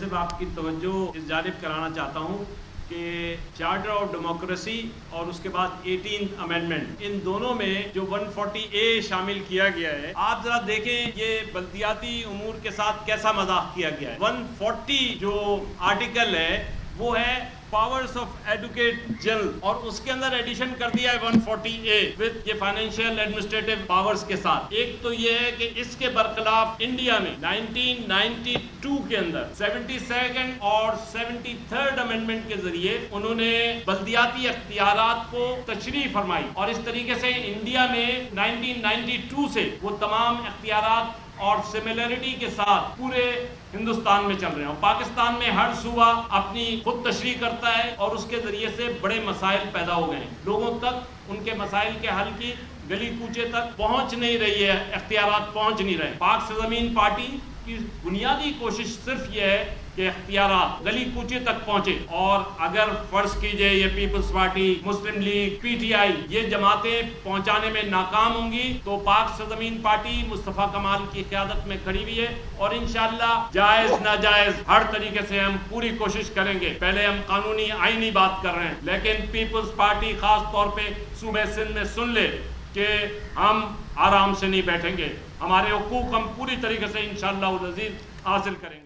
صرف آپ کی توجہ اس جانب کرانا چاہتا ہوں کہ چارٹر آف ڈیموکریسی اور اس کے بعد 18 امینڈمنٹ، ان دونوں میں جو 140A شامل کیا گیا ہے، آپ ذرا دیکھیں یہ بلدیاتی امور کے ساتھ کیسا مذاق کیا گیا ہے۔ 140 جو آرٹیکل ہے وہ ہے پاورز آف ایڈوکیٹ جنرل، اور اس کے اندر ایڈیشن کر دیا ہے 140A وتھ یہ فائنینشیل ایڈمنسٹریٹو پاورز کے ساتھ۔ ایک تو یہ ہے کہ اس کے برخلاف انڈیا میں 1992 کے اندر 72 اور 73 امینڈمنٹ کے ذریعے انہوں نے بلدیاتی اختیارات کو تشریح فرمائی، اور اس طریقے سے انڈیا میں 1992 سے وہ تمام اختیارات اور سملیرٹی کے ساتھ پورے ہندوستان میں چل رہے ہیں، اور پاکستان میں ہر صوبہ اپنی خود تشریح کرتا ہے، اور اس کے ذریعے سے بڑے مسائل پیدا ہو گئے ہیں۔ لوگوں تک ان کے مسائل کے حل کی گلی کوچے تک پہنچ نہیں رہی ہے، اختیارات پہنچ نہیں رہے۔ پاک سرزمین پارٹی کی بنیادی کوشش صرف یہ ہے کہ اختیارات گلی کوچے تک پہنچے، اور اگر فرض کیجئے یہ Peoples Party, Muslim League, P T I یہ جماعتیں پہنچانے میں ناکام ہوں گی تو پاک سرزمین پارٹی مصطفیٰ کمال کی قیادت میں کھڑی ہوئی ہے، اور انشاءاللہ جائز ناجائز ہر طریقے سے ہم پوری کوشش کریں گے۔ پہلے ہم قانونی آئینی بات کر رہے ہیں، لیکن پیپلز پارٹی خاص طور پہ صوبہ سندھ میں سن لے کہ ہم آرام سے نہیں بیٹھیں گے، ہمارے حقوق ہم پوری طریقے سے انشاءاللہ العزیز حاصل کریں گے۔